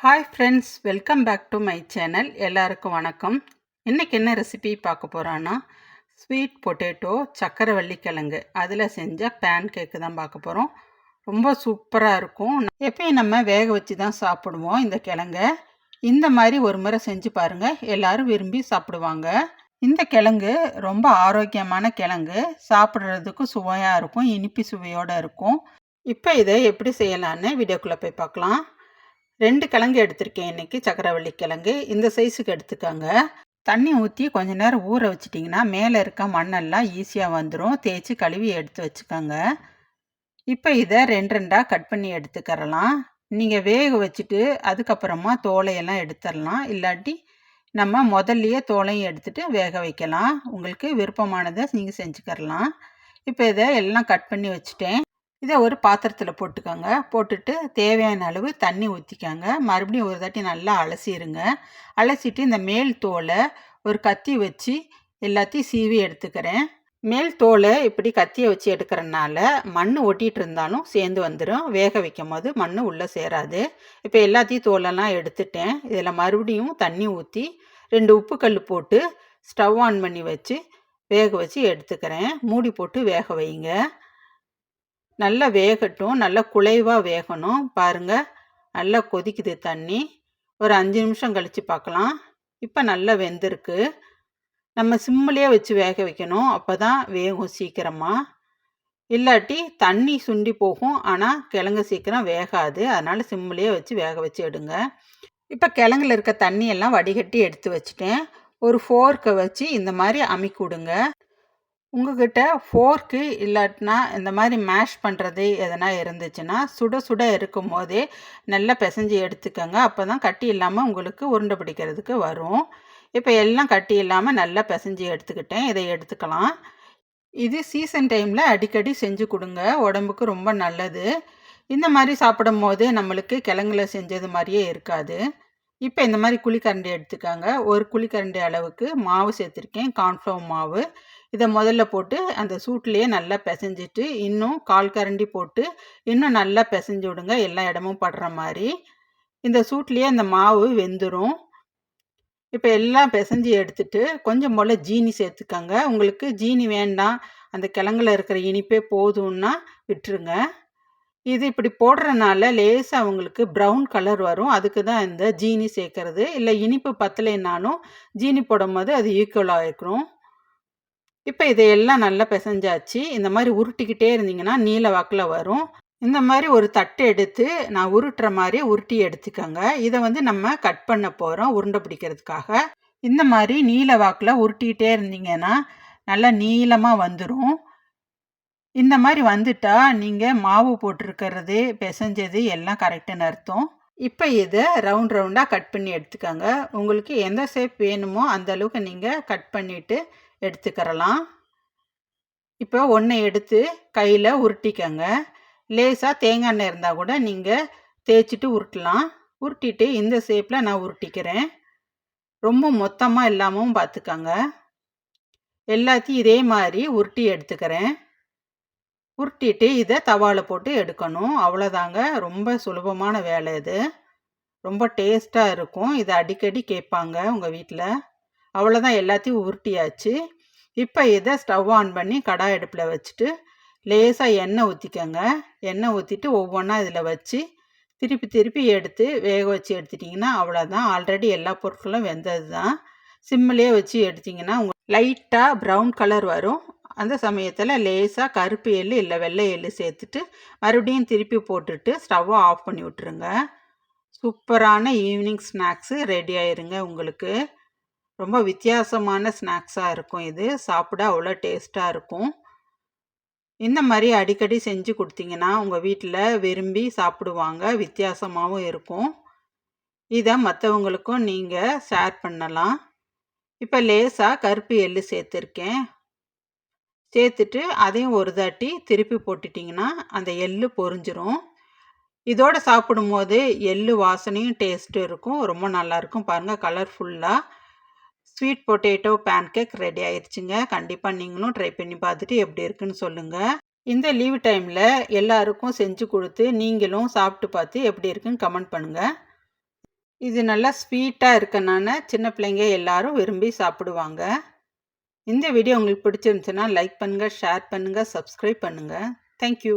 Hi friends, welcome back to my channel. எல்லாருக்கும் வணக்கம். இன்றைக்கி என்ன ரெசிபி பார்க்க போகிறோன்னா, ஸ்வீட் பொட்டேட்டோ சக்கரவள்ளி கிழங்கு அதில் செஞ்ச பேன் கேக்கு தான் பார்க்க போகிறோம். ரொம்ப சூப்பராக இருக்கும். எப்பயும் நம்ம வேக வச்சு தான் சாப்பிடுவோம் இந்த கிழங்கை. இந்த மாதிரி ஒரு முறை செஞ்சு பாருங்கள், எல்லோரும் விரும்பி சாப்பிடுவாங்க. இந்த கிழங்கு ரொம்ப ஆரோக்கியமான கிழங்கு, சாப்பிட்றதுக்கும் சுவையாக இருக்கும், இனிப்பு சுவையோடு இருக்கும். இப்போ இதை எப்படி செய்யலான்னு வீடியோக்குள்ளே போய் பார்க்கலாம். 2 கிழங்கு எடுத்திருக்கேன் இன்றைக்கி, சக்கரவள்ளி கிழங்கு. இந்த சைஸுக்கு எடுத்துக்கோங்க. தண்ணி ஊற்றி கொஞ்ச நேரம் ஊற வச்சிட்டிங்கன்னா மேலே இருக்க மண்ணெல்லாம் ஈஸியாக வந்துடும். தேய்ச்சி கழுவி எடுத்து வச்சுக்கோங்க. இப்போ இதை 2 கட் பண்ணி எடுத்துக்கிறலாம். நீங்கள் வேக வச்சுட்டு அதுக்கப்புறமா தோலையெல்லாம் எடுத்துடலாம். இல்லாட்டி நம்ம முதல்லையே தோலையும் எடுத்துகிட்டு வேக வைக்கலாம். உங்களுக்கு விருப்பமானதை நீங்கள் செஞ்சுக்கிறலாம். இப்போ இதை எல்லாம் கட் பண்ணி வச்சுட்டேன். இதை ஒரு பாத்திரத்தில் போட்டுக்கோங்க. போட்டுட்டு தேவையான அளவு தண்ணி ஊற்றிக்கோங்க. மறுபடியும் ஒரு தாட்டி நல்லா அலசிடுங்க. அலசிட்டு இந்த மேல் தோலை ஒரு கத்தி வச்சு எல்லாத்தையும் சீவி எடுத்துக்கிறேன். மேல் தோலை இப்படி கத்தியை வச்சு எடுக்கிறனால மண் ஒட்டிகிட்டு இருந்தாலும் சேர்ந்து வந்துடும். வேக வைக்கும் போது மண் உள்ளே சேராது. இப்போ எல்லாத்தையும் தோலெல்லாம் எடுத்துட்டேன். இதில் மறுபடியும் தண்ணி ஊற்றி 2 உப்பு கல் போட்டு ஸ்டவ் ஆன் பண்ணி வச்சு வேக வச்சு எடுத்துக்கிறேன். மூடி போட்டு வேக வைங்க. நல்லா வேகட்டும், நல்லா குழைவாக வேகணும். பாருங்கள், நல்லா கொதிக்குது தண்ணி. ஒரு 5 நிமிஷம் கழித்து பார்க்கலாம். இப்போ நல்லா வெந்திருக்கு. நம்ம சிம்மிலே வச்சு வேக வைக்கணும், அப்போ தான் வேகும் சீக்கிரமாக. இல்லாட்டி தண்ணி சுண்டி போகும், ஆனால் கிழங்கு சீக்கிரம் வேகாது. அதனால் சிம்மிலே வச்சு வேக வச்சு எடுங்க. இப்போ கிழங்குல இருக்க தண்ணியெல்லாம் வடிகட்டி எடுத்து வச்சுட்டேன். ஒரு ஃபோர்க்கை வச்சு இந்த மாதிரி அமுக்கி விடுங்க. உங்கள்கிட்ட ஃபோர்க்கு இல்லாட்டினா இந்த மாதிரி மேஷ் பண்ணுறது எதனா இருந்துச்சுன்னா சுட சுட இருக்கும் போதே நல்லா பிசைஞ்சு எடுத்துக்கோங்க. அப்போ தான் கட்டி இல்லாமல் உங்களுக்கு உருண்டை பிடிக்கிறதுக்கு வரும். இப்போ எல்லாம் கட்டி இல்லாமல் நல்லா பிசைஞ்சு எடுத்துக்கிட்டேன். இதை எடுத்துக்கலாம். இது சீசன் டைமில் அடிக்கடி செஞ்சு கொடுங்க, உடம்புக்கு ரொம்ப நல்லது. இந்த மாதிரி சாப்பிடும் போது நம்மளுக்கு கிழங்குல செஞ்சது மாதிரியே இருக்காது. இப்போ இந்த மாதிரி குழிக்கரண்டி எடுத்துக்காங்க. ஒரு குழிக்கரண்டி அளவுக்கு மாவு சேர்த்துருக்கேன், கார்ன்ஃப்ளவர் மாவு. இதை முதல்ல போட்டு அந்த சூட்லேயே நல்லா பிசைஞ்சிட்டு இன்னும் 1/4 கரண்டி போட்டு இன்னும் நல்லா பிசைஞ்சு விடுங்க, எல்லா இடமும் படுற மாதிரி. இந்த சூட்லேயே அந்த மாவு வெந்துடும். இப்போ எல்லாம் பிசைஞ்சு எடுத்துட்டு கொஞ்சம் போல் ஜீனி சேர்த்துக்கோங்க. உங்களுக்கு ஜீனி வேண்டாம், அந்த கிழங்குல இருக்கிற இனிப்பே போதும்னா விட்டுருங்க. இது இப்படி போடுறதுனால லேசாக அவங்களுக்கு ப்ரௌன் கலர் வரும். அதுக்கு தான் இந்த ஜீனி சேர்க்கறது. இல்லை இனிப்பு பத்தலைன்னாலும் ஜீனி போடும் போது அது ஈக்குவலாக இருக்கணும். இப்போ இதையெல்லாம் நல்லா பிசைஞ்சாச்சு. இந்த மாதிரி உருட்டிக்கிட்டே இருந்தீங்கன்னா நீல வாக்கில் வரும். இந்த மாதிரி ஒரு தட்டு எடுத்து நான் உருட்டுற மாதிரி உருட்டி எடுத்துக்கோங்க. இதை நம்ம கட் பண்ண போகிறோம் உருண்டை பிடிக்கிறதுக்காக. இந்த மாதிரி நீல வாக்கில் உருட்டிக்கிட்டே இருந்தீங்கன்னா நல்லா நீளமாக வந்துடும். இந்த மாதிரி வந்துட்டா நீங்கள் மாவு போட்டிருக்கிறது பிசைஞ்சது எல்லாம் கரெக்டுன்னு அர்த்தம். இப்போ இதை ரவுண்டாக கட் பண்ணி எடுத்துக்கோங்க. உங்களுக்கு எந்த ஷேப் வேணுமோ அந்த அளவுக்கு நீங்கள் கட் பண்ணிவிட்டு எடுத்துக்கிறலாம். இப்போ ஒன்றை எடுத்து கையில் உருட்டிக்கங்க. லேசாக தேங்காய் எண்ணெய் இருந்தால் கூட நீங்கள் தேய்ச்சிட்டு உருட்டலாம். உருட்டிட்டு இந்த ஷேப்பில் நான் உருட்டிக்கிறேன். ரொம்ப மொத்தமாக இல்லாமல் பார்த்துக்கோங்க. எல்லாத்தையும் இதே மாதிரி உருட்டி எடுத்துக்கிறேன். உருட்டிட்டு இதை தவாவில் போட்டு எடுக்கணும். அவ்வளோதாங்க, ரொம்ப சுலபமான வேலை இது. ரொம்ப டேஸ்ட்டாக இருக்கும். இதை அடிக்கடி கேட்பாங்க உங்கள் வீட்டில். அவ்வளோதான், எல்லாத்தையும் உருட்டியாச்சு. இப்போ இதை ஸ்டவ் ஆன் பண்ணி கடாய் அடுப்பில் வச்சுட்டு லேசாக எண்ணெய் ஊற்றிக்கோங்க. எண்ணெய் ஊற்றிட்டு ஒவ்வொன்றா இதில் வச்சு திருப்பி திருப்பி எடுத்து வேக வச்சு எடுத்துட்டிங்கன்னா அவ்வளோதான். ஆல்ரெடி எல்லா பொருட்களும் வெந்தது தான். சிம்மிலே வச்சு எடுத்திங்கன்னா லைட்டாக ப்ரௌன் கலர் வரும். அந்த சமயத்தில் லேசாக கருப்பு எள்ளு இல்லை வெள்ளை எள்ளு சேர்த்துட்டு மறுபடியும் திருப்பி போட்டுட்டு ஸ்டவ்வை ஆஃப் பண்ணி விட்டுருங்க. சூப்பரான ஈவினிங் ஸ்நாக்ஸு ரெடி ஆயிருங்க உங்களுக்கு. ரொம்ப வித்தியாசமான ஸ்நாக்ஸாக இருக்கும் இது. சாப்பிட அவ்வளோ டேஸ்ட்டாக இருக்கும். இந்த மாதிரி அடிக்கடி செஞ்சு கொடுத்தீங்கன்னா உங்கள் வீட்டில் விரும்பி சாப்பிடுவாங்க. வித்தியாசமாகவும் இருக்கும். இதை மற்றவங்களுக்கும் நீங்கள் ஷேர் பண்ணலாம். இப்போ லேசாக கருப்பு எள்ளு சேர்த்துருக்கேன். சேர்த்துட்டு அதையும் ஒரு தாட்டி திருப்பி போட்டுட்டிங்கன்னா அந்த எள்ளு பொரிஞ்சிரும். இதோடு சாப்பிடும்போது எள்ளு வாசனையும் டேஸ்ட்டும் இருக்கும். ரொம்ப நல்லாயிருக்கும். பாருங்கள், கலர்ஃபுல்லாக ஸ்வீட் பொட்டேட்டோ பேன்கேக் ரெடி ஆயிடுச்சுங்க. கண்டிப்பாக நீங்களும் ட்ரை பண்ணி பார்த்துட்டு எப்படி இருக்குன்னு சொல்லுங்கள். இந்த லீவ் டைமில் எல்லாருக்கும் செஞ்சு கொடுத்து நீங்களும் சாப்பிட்டு பார்த்து எப்படி இருக்குன்னு கமெண்ட் பண்ணுங்கள். இது நல்லா ஸ்வீட்டாக இருக்கனால சின்ன பிள்ளைங்க எல்லாரும் விரும்பி சாப்பிடுவாங்க. இந்த வீடியோ உங்களுக்கு பிடிச்சிருந்துச்சுன்னா லைக் பண்ணுங்கள், ஷேர் பண்ணுங்கள், சப்ஸ்கிரைப் பண்ணுங்கள். தேங்க்யூ.